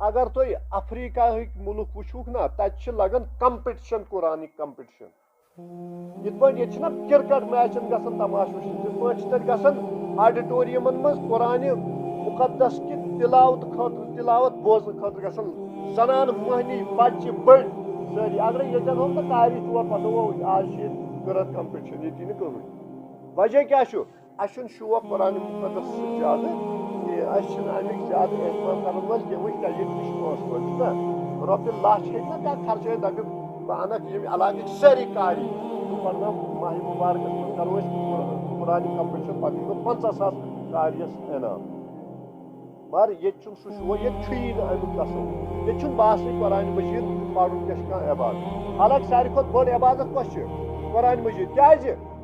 अगर तुम अफ्रीका मुल्क वुचुक ना तत लगन कंपिटिशन कुरानिक कंपिटिशन इत ना क्रिकेट मैचन गसन तमाश वुचन ऑडिटोरियमन मज कुरान मुकद्दस की तिलावत खतर तिलावत बोजन खतर गसन जनान महनी बच्चे बड़ सारी अगर ये हो तो कारी तौर पता वो आज कुरान कंपिटिशन ये कह वजह क्या अन शौक कुरान मुकद्दस ज्यादा अमिक ज्यादा एहतमाम कर वो ना रोपे लच ना खर्च दप बह अनक इलाक सारी कारी पढ़ना माह मुबारक मज करो कुरान कंपिटिशन पे 50,000 कारियस इनाम मगर ये सह शो ये अमुक तस्वुर ये बासन कुरान मजीद पढ़न क्या इबादत हालांकि सारी खुद बड़ इबादत कस कुरान मजीद क्या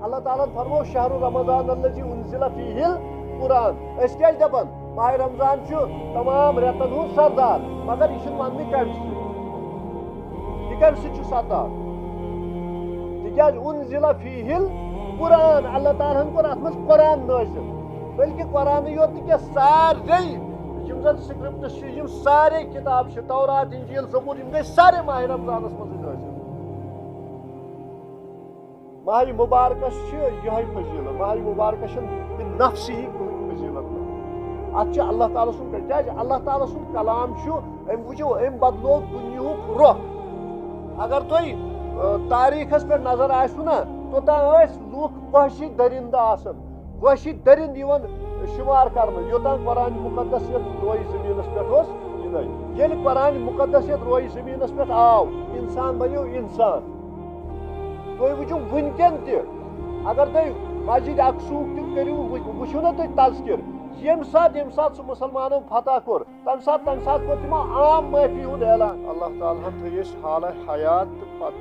अल्लाह ताला फरमो शहर रमजान अल्लज़ी उन्ज़िला फ़ीहिल कुरान क्या दपान माह रमजान तमाम रेतन हूँ सरदार मगर यह वन कम सरदार तिकाज उन्ज़िला फ़ीहिल कुरान अल्लाह ताला कोर अत मज कुरान नाज़िल बल्कि कुरान योत क्या सारे स्क्रिप्ट सारे किताब तौरात इंजील ज़बूर गई सारे माह रमजान मज नाज़िल माह मुबारकस यह फजीलत माह मुबारकस नफ्सी फजीलत अत अल्लाह ताला सुन क्या अल्लाह ताला सुन कलाम वो अम बदलो दुनियुक रुख अगर तुम तारीखस पे नजर आसू ना तोतान लूख वहशी दरिंदा वहशी दरिंद शुमार कर योतान कुरान मुकद्दस रोई जमीनस पे ये कुरान मुकद्दस रोई जमीनस पे आव इंसान बनो इंसान तुम वो वनकन अगर तुम मस्जिद अकसूक तू वो ना तुम तस्किर यम सात सह मुसलमानों फतह कोर तम सात कोर तमो आम माफी हूं ऐलान अल्लाह ताला थस हाल हयात तो पत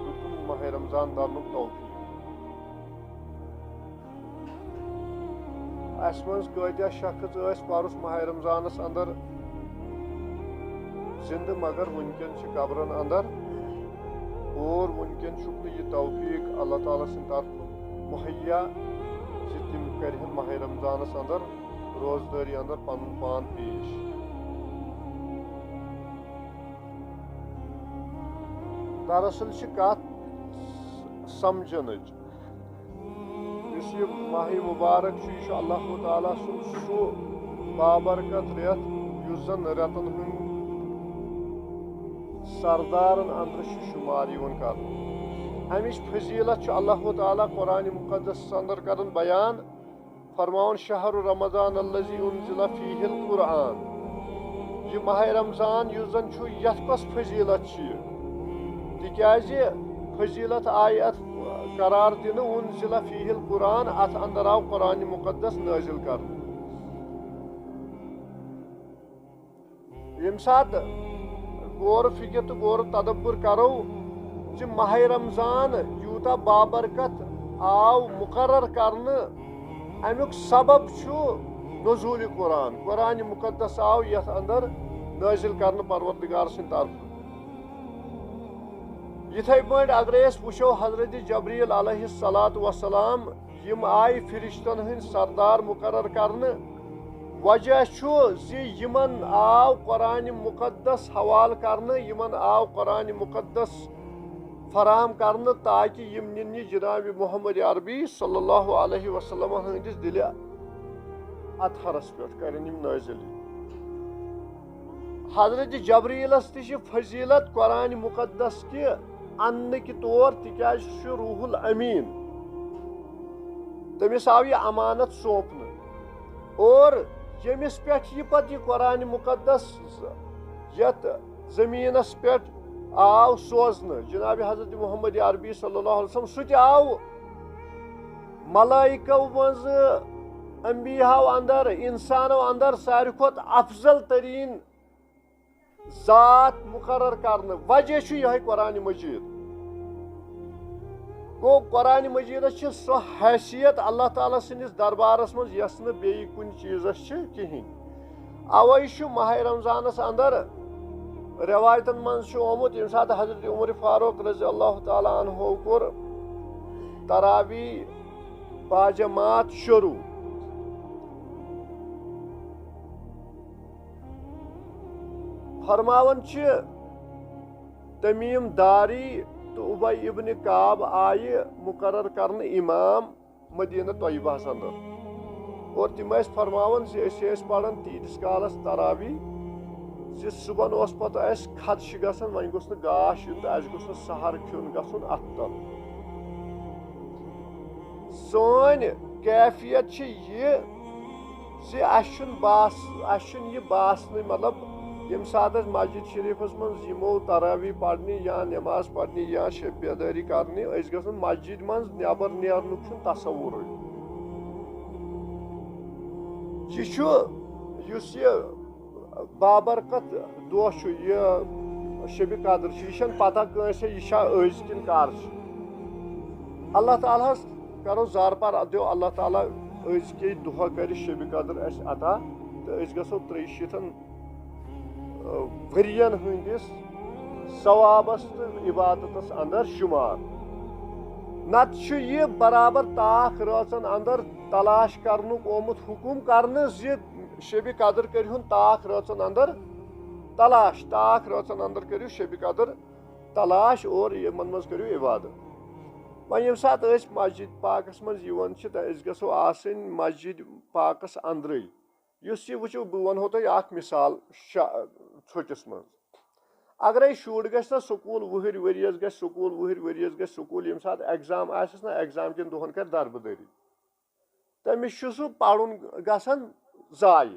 माह रमजान दरनुक तौफीक अस मज कत्या शख्स परस माह रमजानस अंदर जिंद मगर वनकन कब्रन अंदर और वनकन यह तौफीक अल्लाह ताला सद तरफ मुहैया तम कर माह रमजानस अंदर रोजदारी अंदर पन पान पेश दरअसल कत समझन यह माह मुबारक यह अल्लाह ताला सह बाबरकत रेत जन रेतन हूं सरदारन अंदर शुमार कर अमिच फजीलत अल्लाह ताला कुरान मुकद्दस अंदर कर बयान फरमान शहर रमजान अल्लज़ी उन्ज़िला फ़ीहिल कुरान यह माह रमजान जन यथ कस फजीलत तिकाज फजीलत आय अत करार दिन उन्ज़िला फ़ीहिल कुरान अत अंदर आव कुरान मुकद्दस नाजिल कर यम सात गौर फिक्र तो गौर तदब्बुर करो माह रमजान यूता बाबरकत आव मुकर्रर करने अमुक सबब नज़ूल कुरान कुरान मुकद्दस आव यथ अंदर नाजिल कर परवरदिगार सद तरफ यथे पे अगर वो हजरत जबरील अलैहिस्सलातु वस्सलाम यम आय फरिश्तन हंद सरदार मुकर्रर करने वजह यमन आव कुरान मुकद्दस हवाल करने यमन आव कुरान मुकद्दस फराहम करने ताकि यम निन जनाब मोहम्मद अरबी सल्लल्लाहु अलैहि वसल्लम हंदिस दिल अतहरस पे कर नाजिल हजरत जबरीलस ति फजीलत कुरान मुकद्दस के अन्न के तौर तिकाज रूहुल अमीन तमिस आव यह अमानत सौंपन और यमिस पे पत कुरान मुकद्दस यत जमीनस पे आव सोजन जनाब हजरत मोहम्मद अरबी सल्लल्लाहु अलैहि वसल्लम सह आव मलाइको मज अंबियाओ अंदर इंसानों अंदर सारी खुद अफजल तरीन जात मुकर्रर करने वजह यह कुरान मजीद गो कुरान मजीद सो हैसियत अल्लाह ताला सनिस दरबारस मज यस न बेयि कुन चीजस कहीं अवै माह रमजानस अंदर रवायतन मज ओमुत यम सात हजरत उमर फारूक रज़ी अल्लाह ताला अन्हु कोर तरावी बाजमात शुरू फरमावन तमीम दारी तो उबई इब्न काब आये मुकर्रर करने इमाम मदीना तय्यबहस अंदर और तिम फरमावन पढ़न तीस कालस तरावी सुबह पत खदश गसन वन गोस गाश यून तो सहर खुन गसन अत तल सोन कैफियत यह बासन मतलब यम सात मस्जिद शरीफस मज यमो तरावी पढ़ने या नमाज पढ़ने या शब बेदारी करने गसन मस्जिद मज नबर नेरनुक तस्वुर यह बाबरकत दह शब कदर यह पता कंस यह किन कर अल्लाह ताला करो जार पर दो अल्लाह ताला के दुह कर शब कदर अता तो गो 300 वरियन हंदिस सवाबस तो इबादतस अंदर शुमार नत यह बराबर ताख रचन अंदर तलाश करनुक ओमुत हुकुम करने शब कदर करू ताख रचन अंदर तलाश ताख रचन अंदर करू शब कदर तलाश और यमन मज करू इबादत वह ये सात मस्जिद पाकस मज गो आसन मस्जिद पाकस अंदर वो बह वो तुम मिसाल छुटिस मज अगर शुर ग स्कूल वहर वरियस ग स्कूल वहर वरियस ग स्कूल ये सात एग्जाम आस ना एग्जाम कन दोहन कर दरबदरी तमिस सह पढ़ुन गसन जाय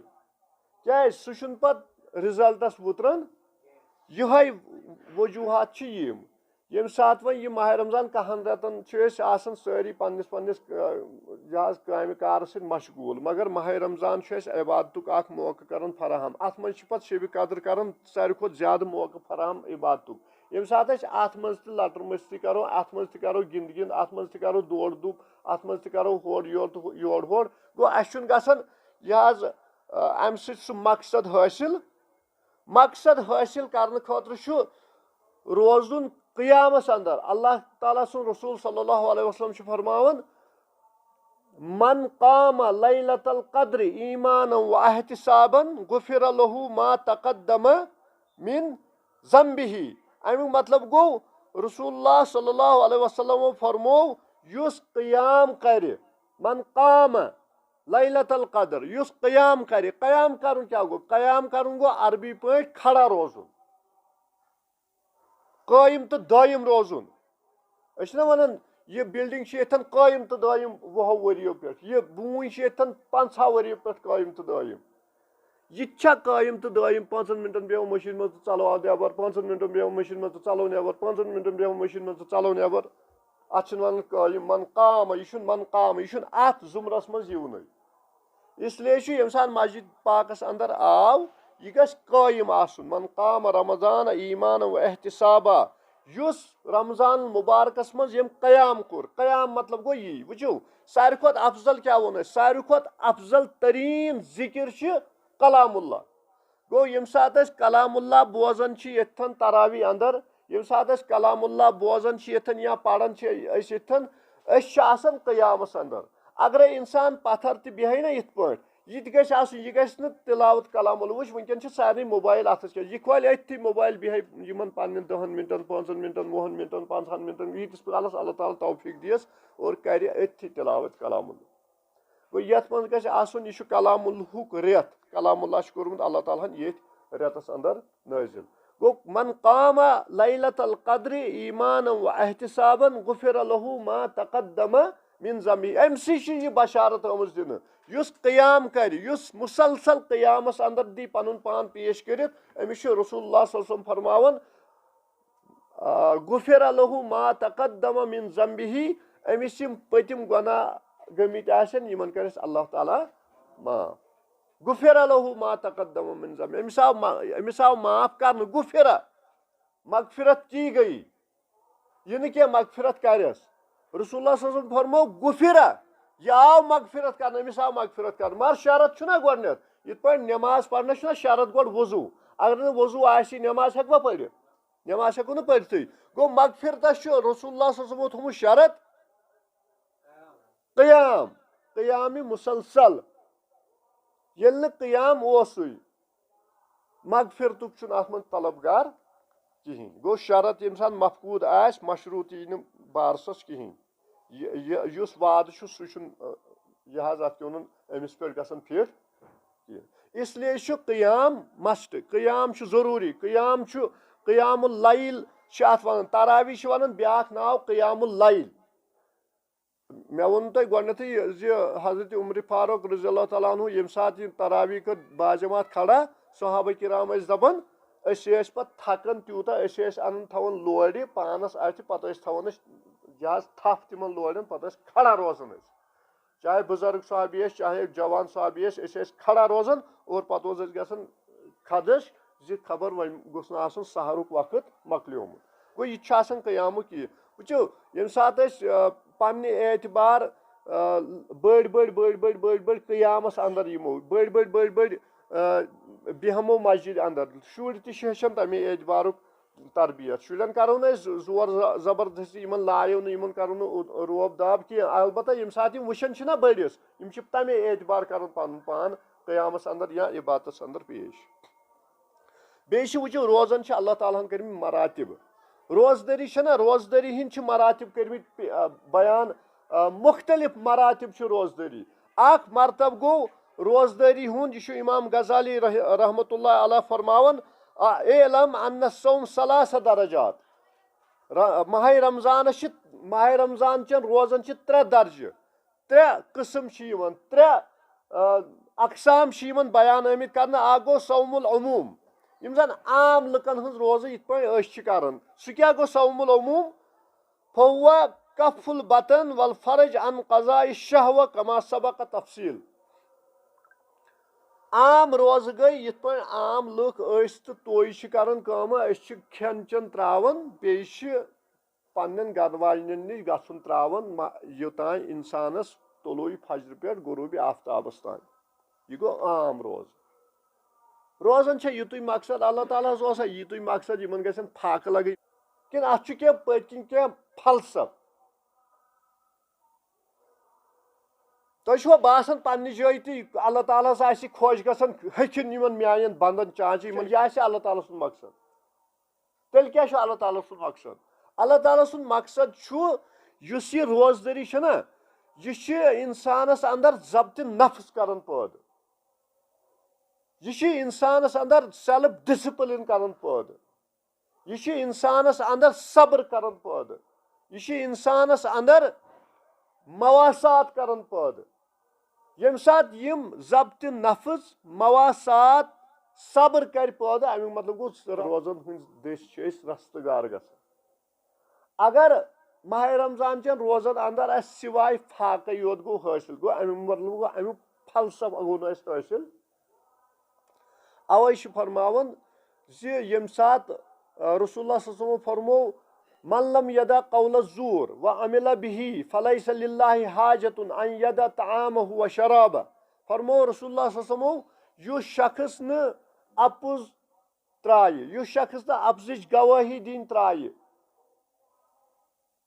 क्या सह पत रिजल्टस वुतरन यह वजूहत यम ये सात वह माह रमजान 10 रेतन सारी पन्निस पन्निस काम कार मशगूल मगर माह रमजान इबादतुक मौका कर फराहम अत मज पे शब कदर कर सारे खुद ज्यादा मौका फराहम इबादतुक ये सात अत मज लटर मस्ती करो अत मज करो गिंद गिंद अत मज करो दौड़ धूप अत मज करो होड़ योर तो योड़ होड़ गो अस गसन यह अम सह मकसद हासिल करने खतर रोजुन क़ियामस अंदर अल्लाह ताला सुन रसूल सल्लल्लाहु अलैहि वसल्लम फरमावन मन काम लैलतल क़द्र ईमान व एहतिसाबन गुफिर लहु मा तक़द्दम मिन ज़म्बिही अमिक मतलब गो रसूलुल्लाह सल्लल्लाहु अलैहि वसल्लम फरमो युस क़ियाम कर मन काम लैलतल क़द्र युस क़ियाम कर क़याम करन क्या गो क़याम करन गो अरबी पे खड़ा रोजुन कायम तो दायम रोजुन वन यह बिल्डिंग यथन कायम तो दायम 20 वरियो पे यह बून यथन 50 वरियो पे कायम तो दायम यह कायम तो दायम 5 मिनटन बेहो मशीन मज चलो नबर 5 मिनटन बेहो मशीन मज चलो नबर 5 मिनटन बेहो मशीन मज चलो नबर अत वन कायम मन काम यह अत जुमरस मज युन इसलिए ये मस्जिद पाकस अंदर आव यह गस कायम आसन मन काम रमजान ईमान व एहतिसाबा युस रमजान मुबारकस मज यम क़याम कोर क़याम मतलब गो यी वुचो सारी खुद अफजल क्या वो सारी खुद अफजल तरीन जिक्र कलामुल्लाह गो यम सात कलामुल्लाह बोजन यथन तरावी अंदर यम सात कलामुल्लाह बोजन यथन या पढ़न यथन आसन क़यामस अंदर अगर इंसान पत्थर त बेह ना इत पे यह गि तिलावत कलामुल वुच वनकन सारे मोबाइल अथस यह खोल अथी मोबाइल बेह पन्न 10 मिनटन 5 मिनटन 20 मिनटन 5 मिनटन यीटिस कालस अल्लाह ताला तौफीक दियस और कर अथी तिलावत कलामुल गो ये मज गह कलामुल्हुक रेत कलामुल्लाह कोर्मुत अल्लाह ताला ये रेतस अंदर नाजिल गो मन काम लैलतल क़द्र ईमान व एहतिसाबन गुफिर लहु मा तक़द्दम मिन ज़म्बी अमसी यह बशारत आमज दिन युस क़याम कर युस मुसलसल क़यामस अंदर दी पनुन पान पेश कर अमिस रसूलुल्लाह सल्लल्लाहु अलैहि वसल्लम फरमावन गुफिर लहु मा तक़द्दम मिन ज़म्बिही अमिस पतिम गुनाह गमित आसन यमन करस अल्लाह ताला माफ गुफिर लहु मा तक़द्दम मिन ज़म्बिही अमिस आव माफ कर गुफिर मगफिरत की गई यह न क्या मगफिरत करस रसूलुल्लाह सल्लल्लाहु अलैहि वसल्लम फरमो गुफिरा यह आव मगफिरत कर अमिस आव मगफिरत कर मगर शरत छुना गोडनेथ इत पे नमाज पढ़ना छुना शरत गोड वजू अगर वजू आसी नमाज हेकवा पढ़ नमाज हेकु न पढ़त गो मगफिरत रसूलुल्लाह सल्लल्लाहु अलैहि वसल्लम थोमुत शरत क़याम क़याम मुसलसल येल न क़याम ओसुई मगफिरतुक छुन अथ मं तलबगार कहीं गो शरत यम सात मफकूद आस मशरूत यी बारसस कहीं युस वाद सह यह अत अमिस पे गसन फिट इसलिए क़याम मस्ट क़याम ज़रूरी क़यामुल लैल अत वन तरावी वन ब्या नाव क़यामुल लैल मे वोन तुम गोडनथी हजरत उमर फारूक रज़ी अल्लाह तआला अन्हु यम सात तरावी कर बाजमात खड़ा सहाबा किराम दपान पे थकन तूता अन थवन लोड़ पानस अथ पे थवन जहाज थप तिमन लोड़न पे खड़ा रोजान चाहे बुजुर्ग साहबी चाहे जवान साहबी खड़ा रोजान और पे गसन खदश जी खबर वन गोस सहरुक वक्त मकलियोमुत गो यह क़यामुक यह वो यम सात पन्ने एतबार बड़ बड़ बड़ बड़ बड़ बड़ क़यामस अंदर यमो बड़ बड़ बड़ बड़ बेहमो मस्जिद अंदर शुर तमें तमे एतबारुक तरबियत शुरन करो न जोर जबरदस्ती इन लायो इन करो रोब दाब कि अलबत्ता यम सात वुचन ना बड़िस तमे एतबार कर पन पान क़यामस अंदर या इबादत अंदर पेश बे वो रोजन अल्लाह ताला कर मरातिब रोजदरी ना रोजदरी हिंद मरातिब कर बयान मुख्तलिफ मरातिब रोजदरी अख मरतब गो रोजदरी हुंद यह इमाम गजाली रहमतुल्लाह अलैह फरमावन एलम अन्न सौम सलासा दरजात माह रमजान चन रोजन त्रे दर्ज त्रे किस्म त्रे अकसाम बयान आमित कर गो सौमुल अमूम यम जन आम लुकन हज रोज इत कर सह क्या गो सौमुल अमूम फहुआ कफुल बतन वल फरज अन क़ज़ाई शहव कमा सबक तफसील आम रोज गई यित आम लुक तो तोय कर खेन चन त्रावन बे पन्न घर वालन नश गन त्रावन योतान इंसानस तलुई फजर पे गुरूब आफ्ताबस तान यह गो आम रोजन युत मकसद अल्लाह ताला युत मकसद इन गन फाक लग कि अत पत्किन क्या फलसफ तुम बासान पन्ने जाय तो अल्लाह ताला खुश गसन हथिन मान बंदन चांच यह अल्लाह ताला सुन मकसद तेल क्या अल्लाह ताला सुन मकसद अल्लाह ताला सुन मकसद युस यह रोजदरी ना यह इंसानस अंदर जब्त नफ्स कर पैद यह इंसानस अंदर सेल्फ डिसिप्लिन कर पैद यह इंसानस अंदर सब्र कर पैद यह इंसानस अंदर मवासात कर पैद यम सात यम जब्त नफ्स मवासात सब्र कर पैद अमुक मतलब गो रोजन हंद दस रस्तगार ग अगर माह रमजान चन रोजन अंदर सिवाय फाक योत गो हासिल गो अमुक मतलब गो अमुक फलसफ गो हासिल अवै फरमावन यम सात रसूलुल्लाह फरमो मन लम यदा कौल ज़ूर व अमिल बिही फलैस लिल्लाहि हाजतुन अन यदा तआमहु व शराब फरमो रसूलुल्लाह युस शख्स न अपुज त्राय युस शख्स न अपुज गवाही दिन त्राय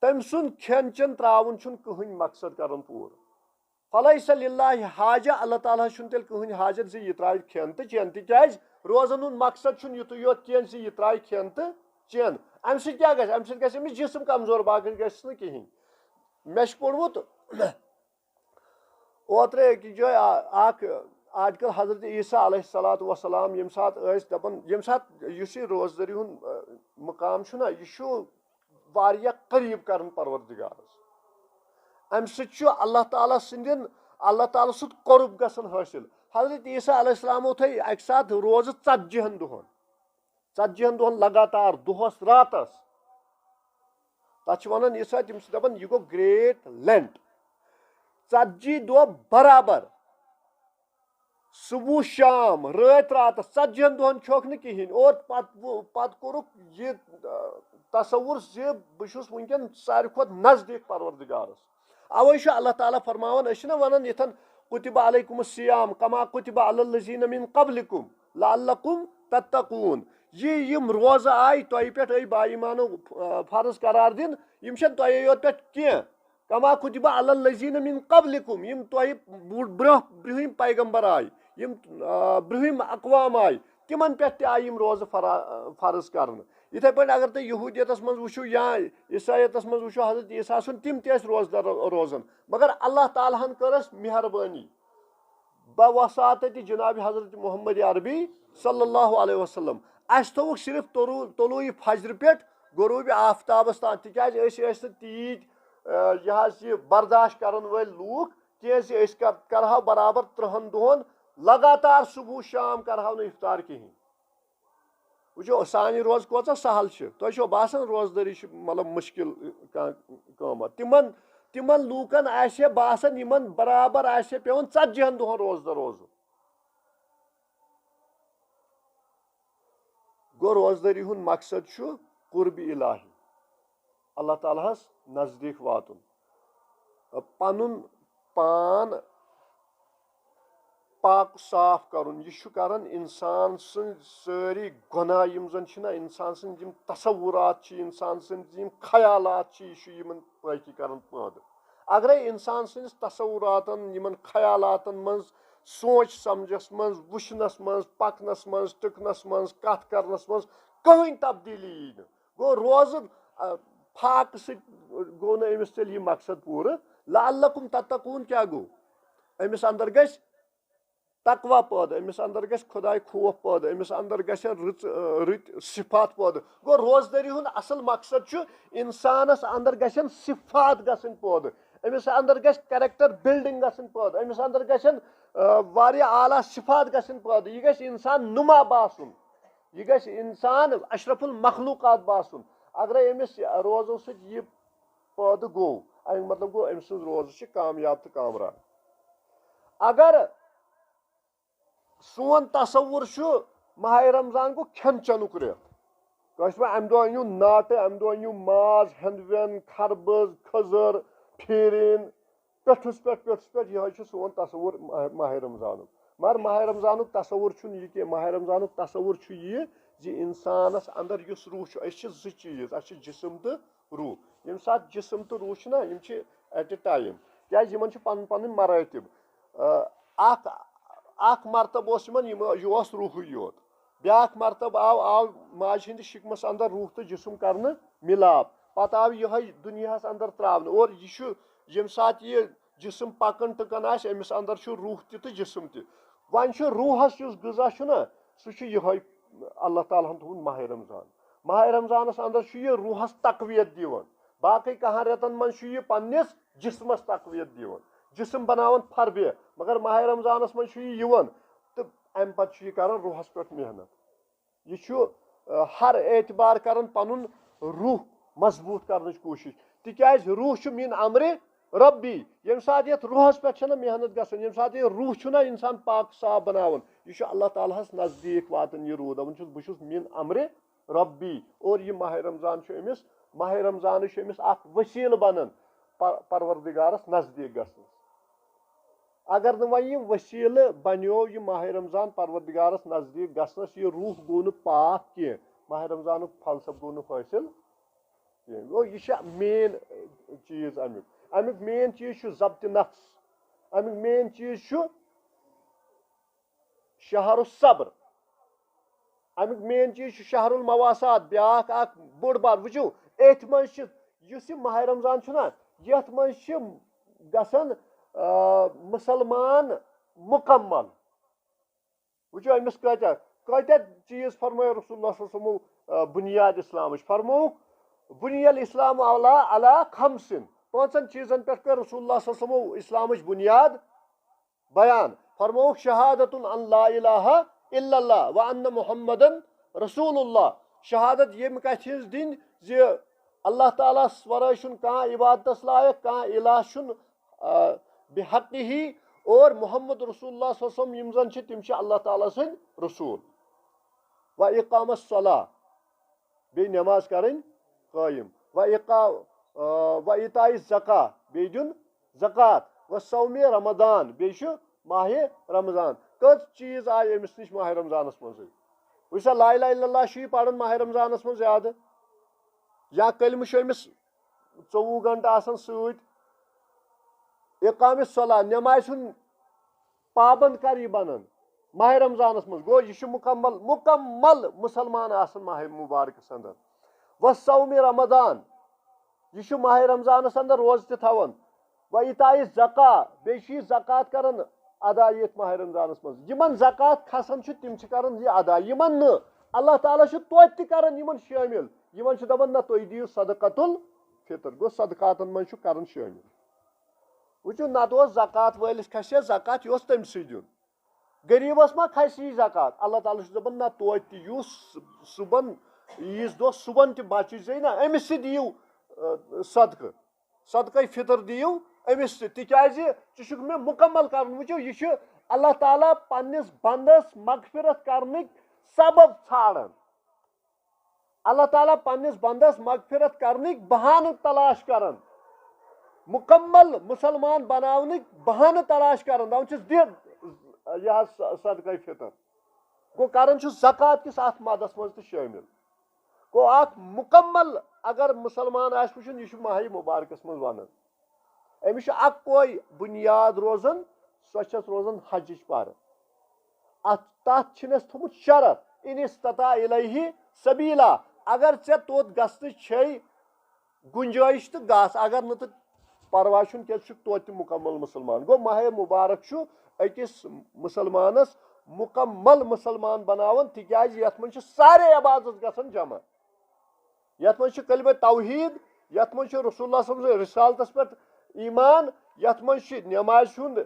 तम सुन खेन चन त्रावन छुन कहन मकसद करन पूर फलैस लिल्लाहि हाजा अल्लाह ताला छुन तेल कहन हाजत से यह त्राय खेन तो चेन तिज रोजन हुंद मकसद छुन युत योत चेन से यह त्राय खेन तो चेन अम क्या अमिस जिसम कमजोर बाकी कहें मे पोर्मुत ओत्रे जाय आजकल हजरत ईसा अलैहिस्सलातु वस्सलाम यम सात दपन यम सात युस रोजदरी हुंद मुकाम छुना यह वारिया करीब करन परवरदिगारस अम सु अल्लाह ताला सिंदन अल्लाह ताला सुत कुर्ब गसन हासिल हजरत ईसा अलैहिस्सलाम थो अक सात रोज 40 दोहन लगातार दोहस रातस तथ वन ईसा तम दपान यह गो ग्रेट लेंट 40 दह बराबर सुबह शाम रात रातस 40 दोहन छोक न कहें और पत कोरुक यह तसवुर जे बहुत वनकन सारे खुद नजदीक परवरदिगारस अवै अल्लाह ताला फरमावन वन यथन कुतिबा अलैकुम सियाम कमा कुतिबा अलल लजीना मिन क़ब्लिकुम लअल्लकुम तत्तकून यम रोज़ आय तोह पे बाईमानो फर्ज करार दिन यम तोह योत पे कह कमा कुतिबा अलल लजीना मिन क़ब्लिकुम यम तोह ब्रहिम पैगंबर आय यम ब्रहिम अकवाम आय तिमन पे आई रोज फर्ज कर इथे पे अगर तुम यहूदियतस मज वो या ईसाइयतस मज वो हजरत ईसा सुन तिम रोजदार रोजन मगर अल्लाह ताला करस मेहरबानी बवसात जनाब हजरत मोहम्मद अरबी सल्लल्लाहु अलैहि वसल्लम अस थोक सिर्फ तलुई फजर पे गुरूब आफ्ताबस तान तिज तीत यह बर्दाश्त कर वल लूक कह करहा बराबर 3 दोहन लगातार सुबह शाम करहा न इफ्तार कहें वो सानि रोज कोचा सहल तुम बासान रोजदारी मतलब मुश्किल कम तिमन लूकन आसे बासान यमन बराबर आसे पेवन 40 दोहन रोजदार रोज गो रोजदारी हुन मकसद कुर्ब इलाही अल्लाह तालाहस नजदीक वातुन पनुन पान पाक साफ करुन यह करन इंसान सारी गुनाह यम जन इंसान सम तसव्वुरात इंसान सम ख्यालात यह पाकी करन पैद अगर इंसान सस तसव्वुरातन यमन ख्यालातन मज सोच समझस मज वुशनस मज पकनस मज टुकनस मज कथ करनस मज कहीं तब्दीली यी न गो रोज फाक सि गो न अमिस तेल यह मकसद पूर लअल्लकुम तत्तकून क्या गो अमिस अंदर गस तकवा पैद अमिस अंदर गस खुदाई खौफ पैद अमिस अंदर गस रुत सिफात पैद गो रोजदारी हुन असल मकसद इंसानस अंदर गसन सिफात गसन पैद अमिस अंदर गस कैरेक्टर बिल्डिंग गसन पैद अमिस अंदर गसन वारिया आला सिफात गसन पैद यह गस इंसान नुमा बासुन यह गस इंसान अशरफुल मखलूकात बासुन अगर अमिस रोजों से यह पैद गो अमिक मतलब गो अमिस रोज कामयाब तो कामरान अगर सोन तसव्वुर माह रमजान गो खेन चनुक रेत अम दो अनु नाट अम दो अनु माज हेंदवेन खरबज खजर फेरिन पेठुस पे यह सोन तसव्वुर माह रमजान मगर माह रमजान तसव्वुर यह माह रमजान तसव्वुर यह जी इंसानस अंदर युस रूह जो चीज जिस्म तो रूह यम सात जिस्म तो रूह ना एट ए टाइम क्या पन पन मरातिब मरतब यह रूह योत ब्या मरतब आव माज हंद शिकमस अंदर रूह तो जिस्म कर मिलाप पत आव यह दुनिया अंदर त्रावन और यह यम सात यह जिस्म पकन टुकन अमिस अंदर रूह तो जिस्म त वन रूहस गजा ना सह यह अल्लाह ताला तुंद माह रमजानस अंदर यह रूहस तकवियत दिवन बाकी कहां रेतन मन यह पन्निस जिस्मस तकवियत दिवन जिस्म बनावन फरबे मगर माह रमजानस मन यह तो अम पत कर रूहस पे मेहनत यह हर एतबार कर पन रूह मजबूत कर कोशिश तिज रूह मीन अमरे रब्बी यम सात ये रूहस पे मेहनत गसन यम सात ये रूह ना इंसान पाक साफ बनावन यह अल्लाह तालाहस नजदीक वातन यह रूह दपान बहुत मीन अमरे रब्बी और यह माह रमजान अमिस माह रमजान अमिस वसील बनन परवरदिगारस नजदीक गसन अगर न वह वसील बनो यह माह रमजान परवरदिगारस नजदीक गसनस यह रूह गो न पाक कह माह रमजान फलसफ गो न हासिल गो यह मेन चीज अमुक मेन चीज जब्त नफ्स अमुक मेन चीज शहर सब्र अमुक मेन चीज शहरुल मवासात ब्या बोड़ बार वो एथ मज माह रमजान ना यथ मज गसन मुसलमान मुकम्मल वो अमिस कत चीज फरमाय रसूलुल्लाह बुनियाद इस्लाम फरमो बुनियल इस्लाम अला खमसिन 5 चीजन पे कर रसूलुल्लाह इस्लाम बुनियाद बयान फरमो शहादतुन अन ला इलाहा इल्लल्लाह व अन्न मुहम्मदन रसूलुल्लाह शहादत यम कथ दिन जे अल्लाह ताला वराय कह इबादत लायक कह इलाह बेहक़ी और मोहम्मद रसूलुल्लाह सल्लल्लाहु अलैहि वसल्लम यम जन अल्लाह ताला सद रसूल व इकामत सलाह बे नमाज करें कायम व इताई ज़का बे दिन ज़कात व सौम रमदान बे माह रमजान कत चीज आय अमिस नश माह रमजानस मज वह ला इलाहा इल्लल्लाह पढ़न माह रमजानस मज ज्यादा या कलम अमिस 24 घंटे आसान सत इकाम सलाह नमाज पाबंद कर यह बनन माह रमजान मज गो यह मुकम्मल मुकम्मल मुसलमान आसन माह मुबारक अंदर वसौम रमदान यह माह रमजान अंदर रोज तवन व इताई ज़का बे ज़कात करन अदा ये माह रमजान मज यमन ज़कात खसन तिम करन यह अदा यमन न अल्लाह ताला तोत करन यमन शामिल यमन दपन ना तुम दियो सदकतुल फितर गो सदकातन मज करन शामिल वो नत ज़कात वलिस खसे ज़कात यह तम दिन गरीबस मा खस यह ज़कात अल्लाह ताला दपन ना तोत सुबन ईज दो सुबन त बचे ना अमिस दियो सदक सदक़ फितर दियो अमिस तिक मे मुकम्मल कर वो यह अल्लाह ताला पन्निस बंदस मगफिरत करने सबब छाड़न अल्लाह ताला पन्निस बंदस मगफिरत करने बहान तलाश करन मुकम्मल मुसलमान बनाने बहान तलाश करन दि यह सदक़ फितर गो करन ज़कात किस अत मदस मज शामिल गो अख मुकम्मल अगर मुसलमान वुचन यह माह मुबारकस मज वन अमिस अकोई बुनियाद रोजन सो रोजन हज पर तथ थोमुत शरत इन इस्तता इलैहि सबीला अगर ऐ तोत गए गुंजाइश तो गस अगर न तो परवाह तोत मुकम्मल मुसलमान गो माह मुबारक अकिस मुसलमानस मुकम्मल मुसलमान बनावन तिकाज यथ मन सारे इबादत गसन जमा यथ मन कलिमा तौहीद यथ मन रसूलुल्लाह सल्लल्लाहु अलैहि रिसालतस पे ईमान यथ मन नमाज हुंद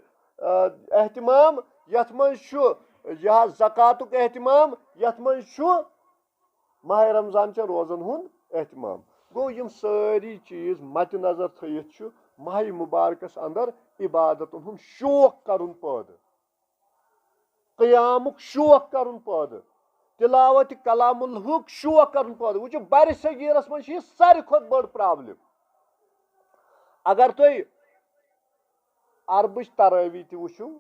एहतिमाम यथ मन यह ज़कातुक एहतिमाम यथ मन माह रमजान च रोजन हुंद एहतिमाम गो यम सारी चीज मत नजर थयित माह मुबारकस अंदर इबादतन हुंद शौक करुन पैदा क़यामुक शौक करुन पैदा तिलावत कलामुल्लाहुक शौक करुन पैदा वो बर सगीरस मन सारी खुद बड़ प्रॉब्लम अगर तुम अरबच तरावी त वो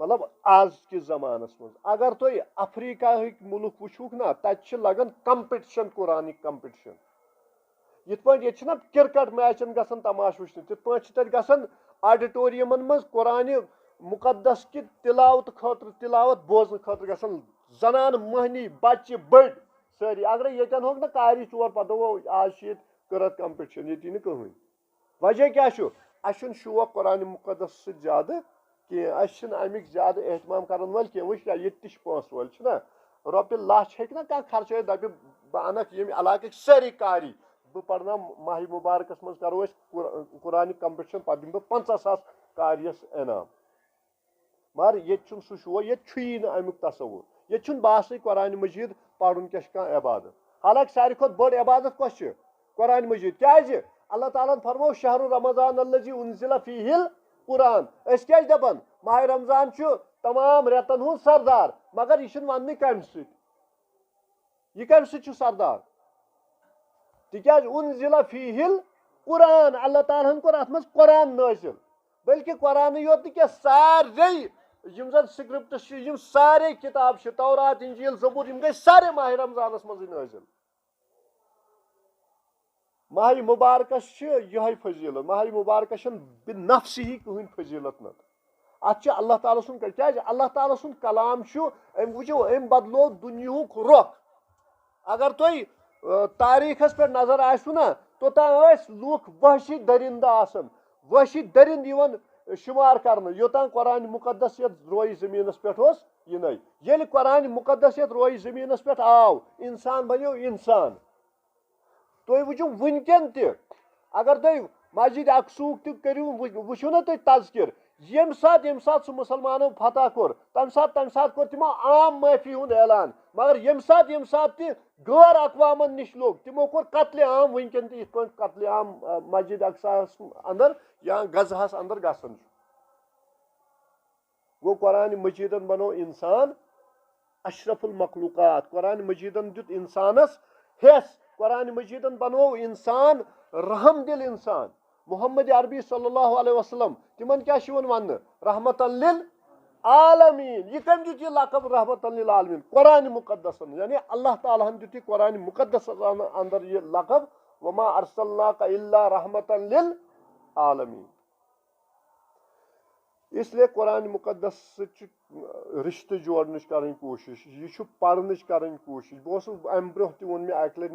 मतलब आज किस जमानस मज अगर तुम अफ्रीका मुल्क वुक ना तत लगन कंपिटिशन कुरानिक कंपिटिशन यिथ पे ये क्रिकेट मैचन गसन तमाश वुचन तिथ पे गसन ऑडिटोरियमन मज कुरान मुकद्दस कि तिलावत खतर तिलावत बोजन खतर गसन जनान महनी बच्चे बड़ सारी अगर ये हो ना कारी चोर पे दो आज करत कंपिटिशन ये कहीं वजह क्या अन शौक कुरान मुकद्दस ज्यादा कह अमिक ज्यादा एहतमाम कर वल कह वो ये पोस वल ना रोपये लच हे ना कह खर्च दप बह अनक ये इलाक सारी कारी बह पढ़ना माह मुबारकस मज करो कुरान कंपिटिशन पे दिन बह 50,000 कारियस इनाम मगर ये सह शो ये ना अमुक तस्वुर ये बास कुरान मजीद पढ़न क्या इबादत हालांकि सारी खुद बड़ इबादत कस कुरान मजीद क्या अल्लाह ताला फरमो शहरु रमजान अल्लज़ी उन्ज़िला फ़ीहिल कुरान क्या दपान माह रमजान तमाम रेतन हुंद सरदार मगर यह वन कम सरदार तिकाज उन्ज़िला फ़ीहिल कुरान अल्लाह ताला कोर अत मज कुरान नाजिल बल्कि कुरान योत क्या सारे यम जन स्क्रिप्ट सारे किताब तौरात इंजील ज़बूर यम गई सारे माह रमजानस मज नाजिल माह मुबारकस यह फजीलत माह मुबारकस नफ्स ही कहीं फजीलत न अत अल्लाह ताला सुन क्या अल्लाह ताला सुन कलाम वो अम बदलो दुनियुक रुख अगर तुम तारीखस पे नजर आसू ना तोतान लूख वहशी दरिंदा वहशी दरिंद शुमार कर योतान कुरान मुकद्दस रोई जमीनस पे इन ये कुरान मुकद्दस रोई जमीनस पे आव इंसान बनो इंसान तुम वो वनकन अगर तुम मस्जिद अकसूक तू वो ना तुम तज़किर यम सात सह मुसलमानों फतह कोर तम सात कोर तमो आम माफी हुंद ऐलान मगर यम सात गैर अकवामन निश लोग तमो कोर कत्ले आम वनकन कत्ले आम मस्जिद अक्सास अंदर या गजहस अंदर गसन गो कुरान मजीदन बनो इंसान अशरफुल मखलूकात कुरान मजीदन दुत इंसानस हेस कुरान मजीदन बनो इंसान रहम दिल इंसान मोहम्मद अरबी सल्लल्लाहु अलैहि वसल्लम तिमन क्या वन रहमतन लिल आलमीन ये कम दुत यह लकब रहमतन लिल आलमीन कुरान मुकद्दस यानी अल्लाह ताला दुत कुरान मुकद्दस अंदर ये लकब वमा अरसलनाका इल्ला रहमतन लिल आलमीन इसलिए कुरान मुकद्दस रिश्ते जोड़ने कर कोशिश यह पढ़ने कर कोशिश बस अम ब्रोह तह वो मे अक लट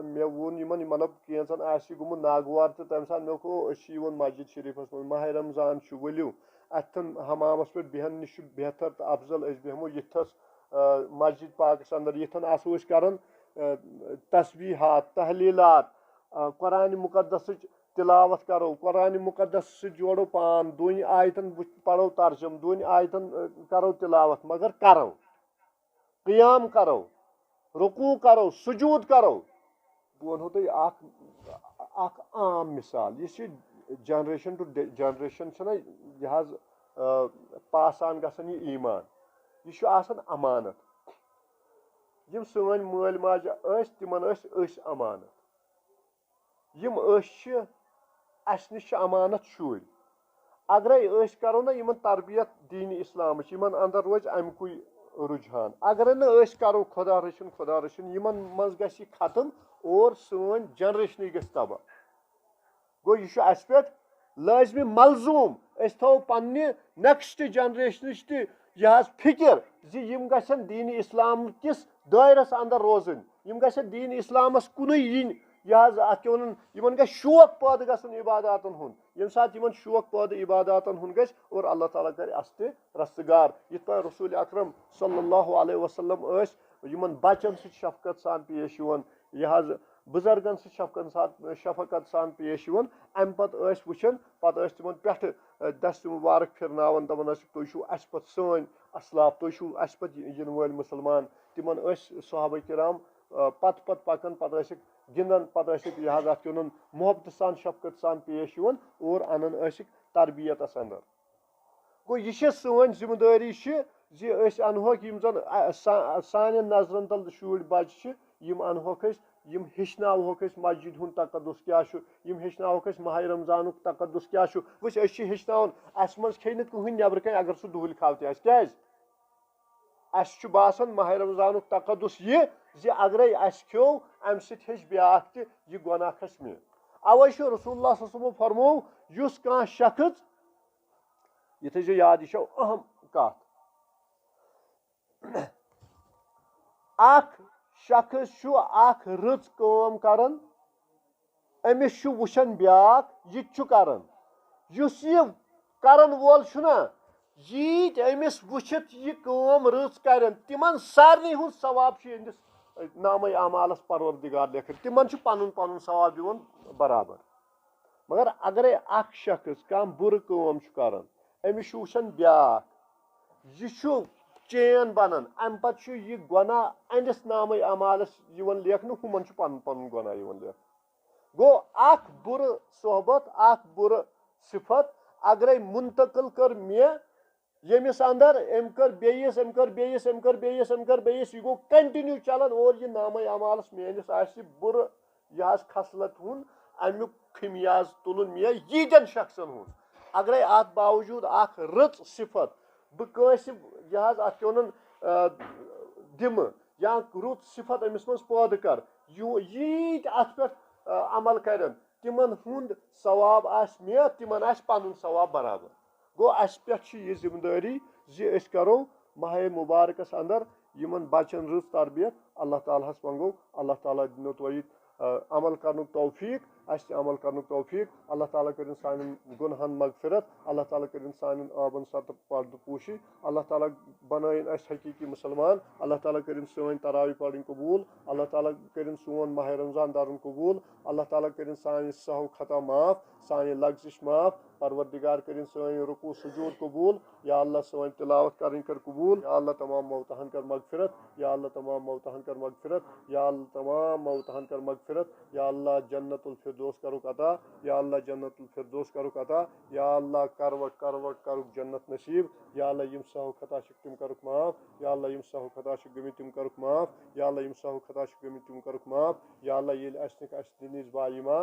मे वोन मतलब कैंसन गुमुत नागवार तो तम सात मे मस्जिद शरीफस मज माह रमजान वलियो अथन हमामस पे बेहन नश बेहतर तो अफजल बेहमो यथस मस्जिद पाकस अंदर यथन आसो कर तस्बीहात तहलीलात कुरान मुकद्दस तिलावत करो कुरान मुकद्दस से जोड़ो पान दोन आयतन पढ़ो तर्जम दोन आयतन करो तिलावत मगर करो क़ियाम करो रुकू करो सुजूद करो बह वो तुम आम मिसाल यह जनरेशन टू जनरेशन यह पासान गसन यह ईमान यह अमानत यम सन मल माज तिमन अमानत यम अस नश अमानत शुर अगर करो ना इन तरबियत दीन इस्लाम अंदर रोज अमुक रुझान अगर न करो खुदा रशिन इन मज ग खत्म और सन जनरेशन ग तबाह गो यह अस पे लाजमी मलजूम थो पन्ने नेक्स्ट जनरेशन तह फिक्र जिम गन दीन इस्लाम किस दायरस अंदर रोजन यम गन दीन इस्लामस कुन इन यह अत वन ग शौक पैद गन इबादातन हुन ये सात शौक पैद इबादातन हुन ग और अल्लाह ताला कर अस रस्तगार ये रसूल अकरम सल्लल्लाहु अलैहि वसल्लम इन बचन शफकत सान पेश यह बुजुर्गन शफकत सान पेश अम पे वुचान पे तिम पे दस्त मुबारक फिरनावन दपान तुम अस पे सन असलाफ तुम अस पे इन वल मुसलमान तिमन सहाबा किराम पत पत पकन पे गिंदन पे यह अत मोहब्बत सान शफकत सान पेश और अनन तरबियत अंदर गो यह सन जिम्मेदारी जी अनहोक जन सान नजरन तल शुर बच्चे अनहोक यम हेचनावोक मस्जिद हुंद तकदुस क्या हेचनावोक माह रमजान तकदुस क्या वो हेचनावन अस मज खे कहन नबर कन अगर सह दूल खाव क्या बासान माह रमजान तकदुस यह अगर अस खो अम सह ब्या यह गुनाह खस मे अवे रसूलुल्लाह सल्लल्लाहु अलैहि वसल्लम फरमो युस कह शख्स यह थो याद यह अहम कत शख्स रच काम करन अमिस वुचन ब्याक यह करन युस यह करन वोल छुना यीत अमिस वुचित यह काम रच करन तिमन सारनी हुंद सवाब अमिस नामे अमालस परवरदिगार लेखन तिमन पनुन पनुन सवाब दिवन बराबर मगर अगर अख शख्स कह बुर काम करन अमिस वुचन ब्याक यह चेन बनन अम पे यह गुनाह अंदिस नामे अमालस लेखन हुमन पन पन गुनाह लेख गो अख बुर सोहबत अख बुर सिफत अगर मुंतकिल कर मे यमिस अंदर अम कर बेयस अम कर बेयस अम कर बेयस अम कर बेयस यह गो कंटिन्यू चलन और यह नामे अमालस मेनिस आसि बुर यह खसलत हुन अमुक खमियाज तुलन मे यीजन शख्सन हुन अगर अत बावजूद अख रच सिफत बह यह अत दिम या रुत सिफत अमिस मज पैद कर यीत अत पे अमल करन तिमन हुंद सवाब आस मे तिमन आस पनुन सवाब बराबर गो अस पे यह जिम्मेदारी जी अस करो माह मुबारकस अंदर यमन बचन रच तरबियत अल्लाह ताला मंगो अल्लाह ताला दिनो तुह अमल कर तौफीक अमल कर तौफीक अल्लाह ताला कर सान गुनहन मगफिरत अल्लाह ताला कर सान आबन सत पर्द पोशी अल्लाह ताला बनाइन हकीकी मुसलमान अल्लाह ताला कर सन तरावी पढ़न कबूल अल्लाह ताला कर सोन माह रमजान दारन कबूल अल्लाह ताला कर सान सहव खता माफ सान लग्जिश माफ परवरदिगार कर सन रुकू सुजूद कबूल या अल्लाह सन तिलावत कर कबूल या अल्लाह तमाम मौतहन कर मगफिरत या अल्लाह तमाम मौतहन कर मगफिरत या अल्लाह तमाम मौतहन कर मगफिरत या अल्लाह जन्नतुल फिरदौस करुक अता या अल्लाह जन्नतुल फिरदौस करुक अता या अल्लाह करवक जन्नत नसीब या अल्लाह यम सहव खता तिम करुक माफ या अल्लाह यम सहव खता गमित तिम करुक माफ या अल्लाह यम सहव खता गमित तिम करुक माफ या अल्लाह ये दिनिज बा ईमान